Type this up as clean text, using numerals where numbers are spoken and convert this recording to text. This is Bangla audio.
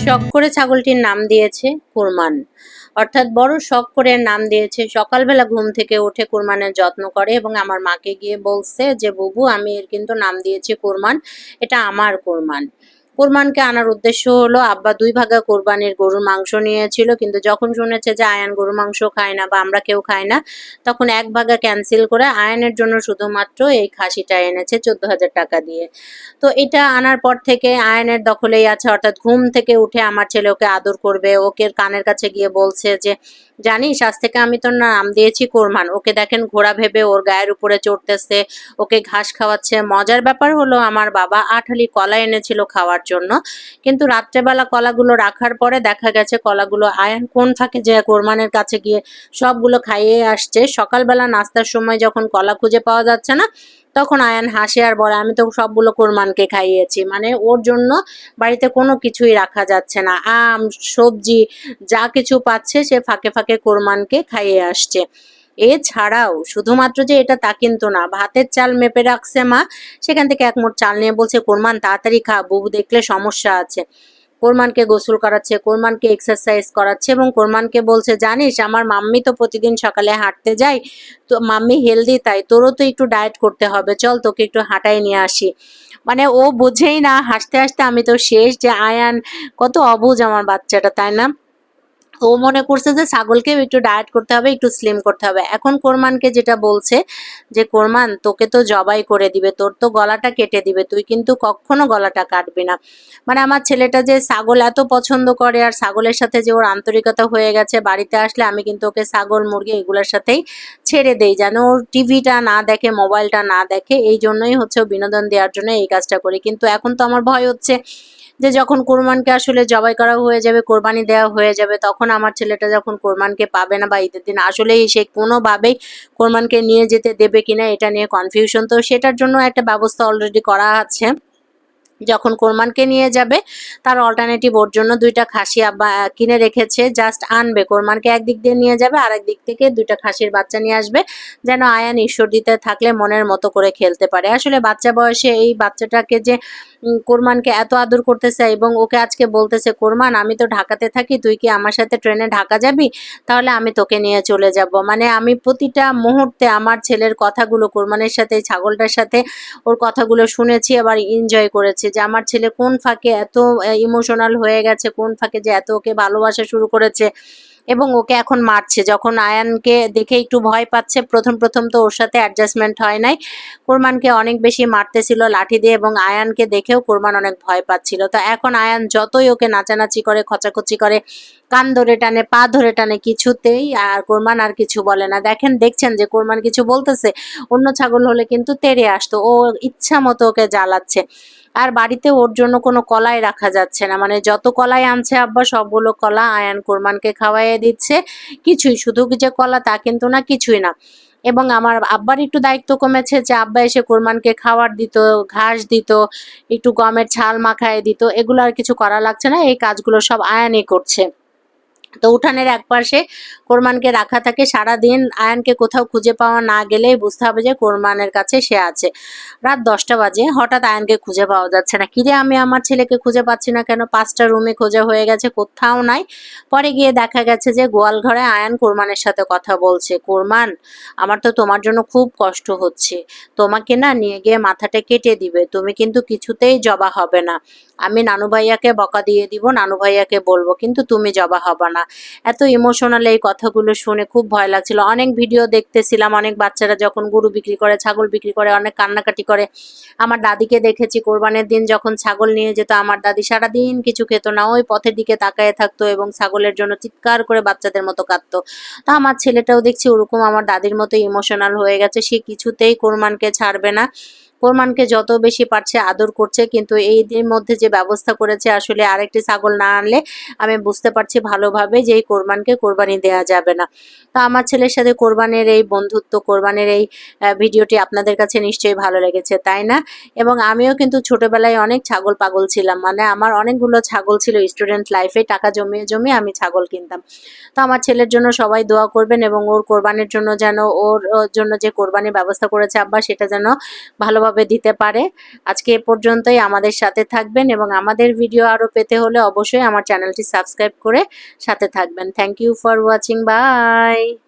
শখ করে ছাগলটির নাম দিয়েছে কুরমান, অর্থাৎ বড় শখ করে নাম দিয়েছে। সকালবেলা ঘুম থেকে উঠে কুরমানের যত্ন করে এবং আমার মাকে গিয়ে বলছে যে বুবু আমি এর কিন্তু নাম দিয়েছি কুরমান, এটা আমার কুরমান। কোরবানকে আনার উদ্দেশ্য হলো আব্বা 2 ভাগা কোরবানির গরুর মাংস নিয়েছিল, কিন্তু যখন শুনেছে যে আয়ান গরুর মাংস খায় না বা আমরা কেউ খাই না, তখন 1 ভাগা ক্যান্সেল করে আয়ানের জন্য শুধুমাত্র এই খাসিটা এনেছে 14,000 টাকা দিয়ে। তো এটা আনার পর থেকে আয়ানের দখলেই আছে, অর্থাৎ ঘুম থেকে উঠে আমার ছেলে ওকে আদর করবে, ওকে কানের কাছে গিয়ে বলছে যে জানিস আজ থেকে আমি তোর নাম দিয়েছি কোরমান। ওকে দেখেন ঘোড়া ভেবে ওর গায়ের উপরে চড়তেছে, ওকে ঘাস খাওয়াচ্ছে। মজার ব্যাপার হলো আমার বাবা 8 হালি কলা এনেছিল খাওয়ার জন্য, কিন্তু রাত্রেবেলা কলাগুলো রাখার পরে দেখা গেছে কলাগুলো আয়ান কোন ফাঁকে যে কোরবানের কাছে গিয়ে সবগুলো খাইয়ে আসছে। সকালবেলা নাস্তার সময় যখন কলা খুঁজে পাওয়া যাচ্ছে না, তখন আয়ান হাসে আর বলে আমি তো সবগুলো কোরবানকে খাইয়েছি। মানে ওর জন্য বাড়িতে কোনো কিছুই রাখা যাচ্ছে না, আম সবজি যা কিছু পাচ্ছে সে ফাঁকে ফাঁকে কোরবানকে খাইয়ে আসছে। এছাড়াও শুধুমাত্র যে এটা তা কিন্তু না, ভাতের চাল মেপে রাখছে মা, সেখান থেকে 1 মুঠ চাল নিয়ে বলছে কোরমান তাড়াতাড়ি খা, বুবু দেখলে সমস্যা আছে। কোরমানকে গোসল করাচ্ছে, কোরমানকে এক্সারসাইজ করাচ্ছে এবং কোরমানকে বলছে জানিস আমার মাম্মি তো প্রতিদিন সকালে হাঁটতে যায়, তো মাম্মি হেলদি, তাই তোরও তো একটু ডায়েট করতে হবে, চল তোকে একটু হাঁটাই নিয়ে আসি। মানে ও বোঝেই না, হাসতে হাসতে আমি তো শেষ, যে আয়ান কত অবুঝ আমার বাচ্চাটা, তাই না? ও মনে করছে যে ছাগলকেও একটু ডায়েট করতে হবে, একটু স্লিম করতে হবে। এখন কোরমানকে যেটা বলছে যে কোরমান তোকে তো জবাই করে দিবে, তোর তো গলাটা কেটে দিবে, তুই কিন্তু কখনো গলাটা কাটবি না। মানে আমার ছেলেটা যে ছাগল এত পছন্দ করে আর ছাগলের সাথে যে ওর আন্তরিকতা হয়ে গেছে, বাড়িতে আসলে আমি কিন্তু ওকে ছাগল মুরগি এগুলোর সাথেই ছেড়ে দেই, যেন ওর টিভিটা না দেখে, মোবাইলটা না দেখে। এই জন্যই হচ্ছে ও বিনোদন দেওয়ার জন্য এই কাজটা করি। কিন্তু এখন তো আমার ভয় হচ্ছে যে যখন কোরবানকে আসলে জবাই করা হয়ে যাবে, কোরবানি দেওয়া হয়ে যাবে, তখন আমার ছেলেটা যখন কোরবানকে পাবে না বা ঈদের দিন আসলেই সে কোনোভাবেই কোরবানকে নিয়ে যেতে দেবে কিনা এটা নিয়ে কনফিউশন। তো সেটার জন্য একটা ব্যবস্থা অলরেডি করা আছে, যখন কোরবানকে নিয়ে যাবে তার অল্টারনেটিভ ওর জন্য 2টা খাসি আব্বা কিনে রেখেছে, জাস্ট আনবে, কোরবানকে একদিক দিয়ে নিয়ে যাবে আর একদিক থেকে 2টা খাসির বাচ্চা নিয়ে আসবে, যেন আয়ান ঈশ্বর দিতে থাকলে মনের মতো করে খেলতে পারে। আসলে বাচ্চা বয়সে এই বাচ্চাটাকে যে কোরবানকে এত আদর করতেছে এবং ওকে আজকে বলতেছে কোরবান আমি তো ঢাকাতে থাকি, তুই কি আমার সাথে ট্রেনে ঢাকা যাবি, তাহলে আমি তোকে নিয়ে চলে যাব। মানে আমি প্রতিটা মুহূর্তে আমার ছেলের কথাগুলো, কোরবানের সাথে ছাগলটার সাথে ওর কথাগুলো শুনেছি, আবার এনজয় করেছি যে আমার ছেলে কোন ফাঁকে এত ইমোশনাল হয়ে গেছে, কোন ফাঁকে যে এত ওকে ভালোবাসা শুরু করেছে এবং ওকে এখন মারছে। যখন আয়ানকে দেখে একটু ভয় পাচ্ছে, প্রথম প্রথম তো ওর সাথে অ্যাডজাস্টমেন্ট হয় নাই, কোরবানকে অনেক বেশি মারতেছিল লাঠি দিয়ে এবং আয়ানকে দেখেও কোরবান অনেক ভয় পাচ্ছিল। তো এখন আয়ান যতই ওকে নাচানাচি করে, খচাখচি করে, কান ধরে টানে, পা ধরে টানে, কিছুতেই আর কোরবান আর কিছু বলে না। দেখছেন যে কোরবান কিছু বলতেছে, অন্য ছাগল হলে কিন্তু তেড়ে আসতো, ও ইচ্ছা মতো ওকে জ্বালাচ্ছে। আর বাড়িতে ওর জন্য কোনো কলাই রাখা যাচ্ছে না, মানে যত কলাই আনছে আব্বা সবগুলো কলা আয়ান কোরবানকে খাওয়াইয়ে দিচ্ছে। কিছুই শুধু যে কলা তা কিন্তু না, কিছুই না। এবং আমার আব্বার একটু দায়িত্ব কমেছে, যে আব্বা এসে কোরবানকে খাবার দিত, ঘাস দিত, একটু গমের ছাল মাখায় দিত, এগুলো আর কিছু করা লাগছে না, এই কাজগুলো সব আয়ানই করছে। তো উঠানের একপাশে কোরবানকে রাখা থাকে, সারাদিন আয়ানকে কোথাও খুঁজে পাওয়া না গেলেই বুঝতে হবে যে কোরবানের কাছে সে আছে। রাত 10টা বাজে, হঠাৎ আয়ানকে খুঁজে পাওয়া যাচ্ছে না। কিরে আমি আমার ছেলেকে খুঁজে পাচ্ছি না কেন, 5টা রুমে খোঁজা হয়ে গেছে, কোথাও নাই। পরে গিয়ে দেখা গেছে যে গোয়াল ঘরে আয়ান কোরবানের সাথে কথা বলছে, কোরবান আমার তো তোমার জন্য খুব কষ্ট হচ্ছে, তোমাকে না নিয়ে গিয়ে মাথাটা কেটে দিবে, তুমি কিন্তু কিছুতেই জবা হবে না, আমি নানু ভাইয়াকে বকা দিয়ে দিব, নানু ভাইয়াকে বলবো, কিন্তু তুমি জবা হবা না। এত ইমোশনাল এই কথাগুলো শুনে খুব ভয় লাগছিল। অনেক ভিডিও দেখতেছিলাম, অনেক বাচ্চারা যখন গরু বিক্রি করে, ছাগল বিক্রি করে, অনেক কান্নাকাটি করে। আমার দাদিকে দেখেছি কোরবানের দিন যখন ছাগল নিয়ে যেত, আমার দাদি সারাদিন কিছু খেত না, ওই পথের দিকে তাকায় থাকতো এবং ছাগলের জন্য চিৎকার করে বাচ্চাদের মতো কাঁদতো। তা আমার ছেলেটাও দেখছি ওরকম আমার দাদির মতো ইমোশনাল হয়ে গেছে, সে কিছুতেই কোরবানকে ছাড়বে না, কোরবানকে যত বেশি পারছে আদর করছে। কিন্তু এই দিনের মধ্যে যে ব্যবস্থা করেছে, আসলে আরেকটি ছাগল না আনলে আমি বুঝতে পারছি ভালোভাবে যে এই কোরবানকে কোরবানি দেওয়া যাবে না। তো আমার ছেলের সাথে কোরবানের এই বন্ধুত্ব, কোরবানের এই ভিডিওটি আপনাদের কাছে নিশ্চয়ই ভালো লেগেছে, তাই না? এবং আমিও কিন্তু ছোটবেলায় অনেক ছাগল পাগল ছিলাম, মানে আমার অনেকগুলো ছাগল ছিল, স্টুডেন্ট লাইফে টাকা জমিয়ে জমিয়ে আমি ছাগল কিনতাম। তো আমার ছেলের জন্য সবাই দোয়া করবেন এবং ওর কোরবানির জন্য যেন ওর জন্য যে কোরবানির ব্যবস্থা করেছে আব্বা, সেটা যেন ভালোভাবে ভালোভাবে দিতে পারে। আজকে এ পর্যন্তই, আমাদের সাথে থাকবেন এবং আমাদের ভিডিও আরও পেতে হলে অবশ্যই আমার চ্যানেলটি সাবস্ক্রাইব করে সাথে থাকবেন। Thank you for watching, by.